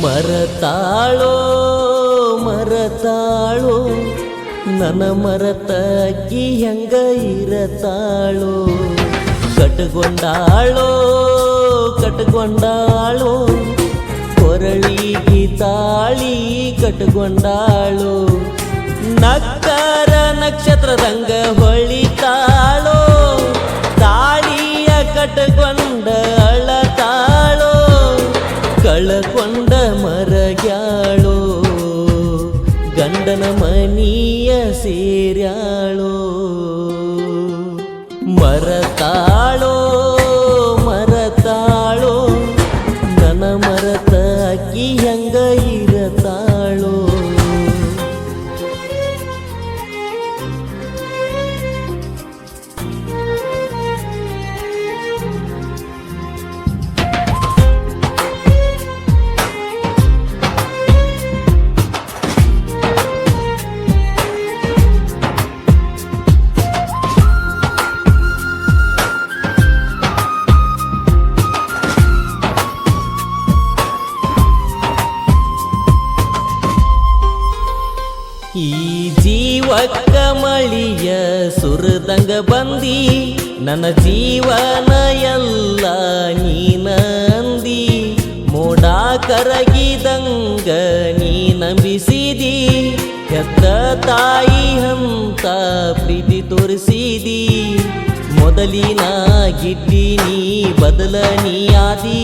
ಮರತಾಳೋ ಮರತಾಳೋ ನನ್ನ ಮರತಕ್ಕಿ ಹೆಂಗ ಇರತಾಳೋ ಕಟ್ಕೊಂಡಾಳೋ ಕಟ್ಕೊಂಡಾಳೋ ಕೊರಳಿಗಿ ತಾಳಿ ಕಟ್ಕೊಂಡಾಳೋ ನಕ್ಕರ ನಕ್ಷತ್ರದಂಗ ಹೊಳಿತಾಳೋ ತಾಳಿಯ ಕಟ್ಕೊಂಡ ಅಳತಾಳೋ ಕಳಕೊಂಡ ಮರಗ್ಯಾಳೋ ಗಂಡನ ಮನಿಯ ಸೇರ್ಯಾಳೋ ಮರತಾಳೋ ಮರತಾಳೋ ನನ್ನ ಮರತ ಅಕ್ಕಿ ಹೆಂಗ ಇರತಾಳೋ ಈ ಜೀವಕ್ಕ ಮಳಿಯ ಸುರದಂಗ ಬಂದಿ ನನ್ನ ಜೀವನ ಎಲ್ಲ ನೀನಂದಿ ಮೋಡ ಕರಗಿದಂಗ ನೀ ನಂಬಿಸಿದಿ ಹೆತ್ತ ತಾಯಿ ಹಂತ ಪ್ರೀತಿ ತೋರಿಸಿದಿ ಮೊದಲಿನ ಗಿಡ್ಡಿ ನೀ ಬದಲ ನೀಯಾದಿ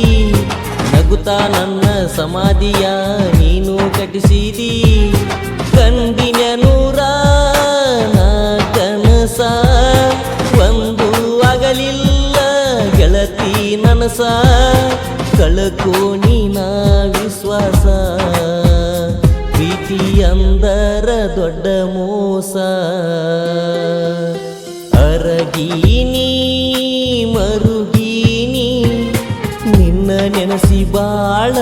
ನಗುತ್ತಾ ನನ್ನ ಸಮಾಧಿಯ ನೀನು ಕಟ್ಟಿಸಿದಿ ಕಂದಿನ ನೂರ ಕನಸ ಒಂದು ಆಗಲಿಲ್ಲ ಗೆಳತಿ ನನಸ ಕಳಕೋ ನೀನ ವಿಶ್ವಾಸ ಪ್ರೀತಿ ಅಂದರ ದೊಡ್ಡ ಮೋಸ ಅರಗೀನಿ ಮರುಗೀನಿ ನಿನ್ನ ನೆನಸಿ ಬಾಳ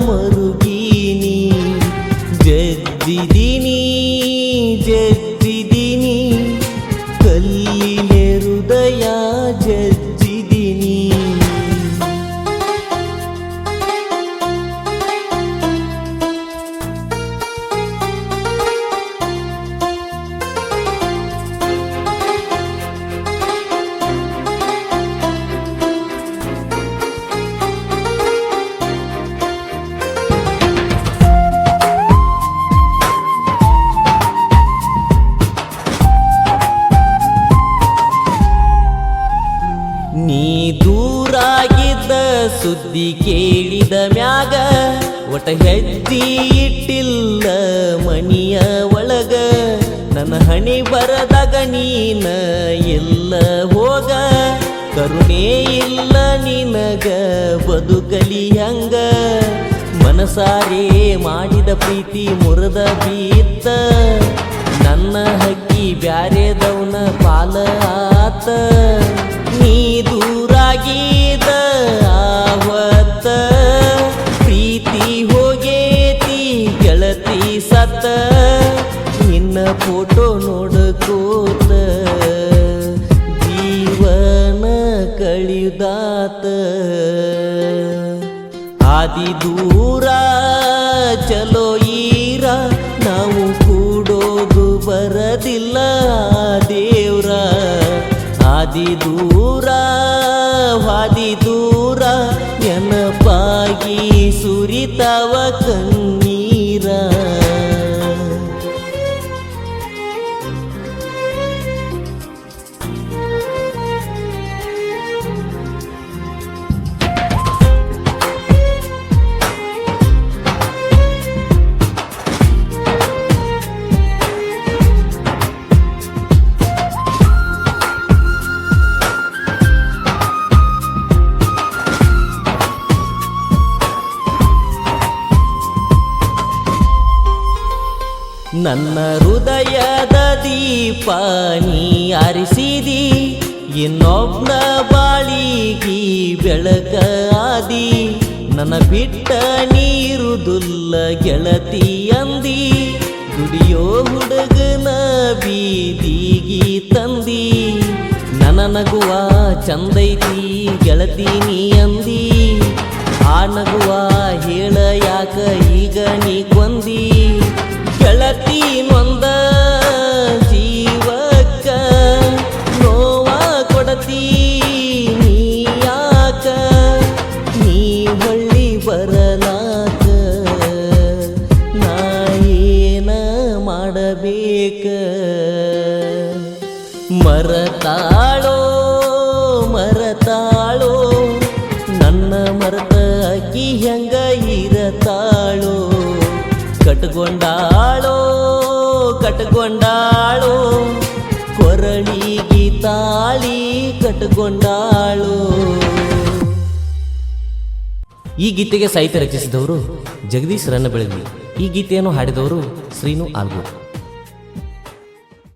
ಮರುಗೀನಿ ಜಜ್ಜಿದೀನಿ ಜಜ್ಜಿದೀನಿ ಕಲ್ಲಿಲೆ ಹೃದಯ ಜಜ್ಜಿದೀನಿ ನೀ ದೂರಾಗಿದ್ದ ಸುದ್ದಿ ಕೇಳಿದ ಮ್ಯಾಗ ಒಟ ಹೆಜ್ಜಿ ಇಟ್ಟಿಲ್ಲ ಮನಿಯ ಒಳಗ ನನ್ನ ಹಣಿ ಬರದಾಗ ನೀನ ಎಲ್ಲ ಹೋಗ ಕರುಣೆ ಇಲ್ಲ ನಿನಗ ಬದುಕಲಿ ಹಂಗ ಮನಸಾರೆ ಮಾಡಿದ ಪ್ರೀತಿ ಮುರದ ಬೀತ್ತ ನನ್ನ ಹಕ್ಕಿ ಬ್ಯಾರೆದವನ ಪಾಲ ಆತ ನೀ ದೂರಾಗಿದ ಆವತ್ತ ಪ್ರೀತಿ ಹೋಗೇತಿ ಗೆಳತಿ ಸತ್ತ ನಿನ್ನ ಫೋಟೋ ನೋಡಕೋತ ಜೀವನ ಕಳಿದಾತ ಆದಿ ದೂರ ಚಲೋ ಈರ ನಾವು ಕೂಡೋದು ಬರದಿಲ್ಲ ದೇವ್ರ ಆದಿ ದೂರ ವಾದಿ ದೂರ ನೆನಪಾಗಿ ಸುರಿತಾವ ಕಣ್ಣೀರ ನನ್ನ ಹೃದಯದ ದೀಪ ನೀ ಆರಿಸಿದಿ ಇನ್ನೊಬ್ಬನ ಬಾಳಿಗಿ ಬೆಳಕ ಆದಿ ನನ್ನ ಬಿಟ್ಟ ನೀರುದುಲ್ಲ ಗೆಳತಿ ಅಂದಿ ದುಡಿಯೋ ಹುಡುಗನ ಬೀದಿಗಿ ತಂದಿ ನನ್ನ ನಗುವ ಚಂದೈತಿ ಗೆಳತಿ ನೀ ಅಂದಿ ಆ ನಗುವ ಹೇಳ ಯಾಕ ಮರತಾಳೋ ಮರತಾಳೋ ನನ್ನ ಮರತ ಅಕ್ಕಿ ಹೆಂಗ ಇರತಾಳೋ ಕಟ್ಕೊಂಡಾಳೋ ಕಟ್ಕೊಂಡಾಳೋ ಕೊರಳಿಗಿ ತಾಳಿ ಕಟ್ಕೊಂಡಾಳೋ. ಈ ಗೀತೆಗೆ ಸಾಹಿತ್ಯ ರಚಿಸಿದವರು ಜಗದೀಶ್ ರನ್ನಬೆಳಗಿ. ಈ ಗೀತೆಯನ್ನು ಹಾಡಿದವರು ಶ್ರೀನು ಆಲ್ಗೂರ್.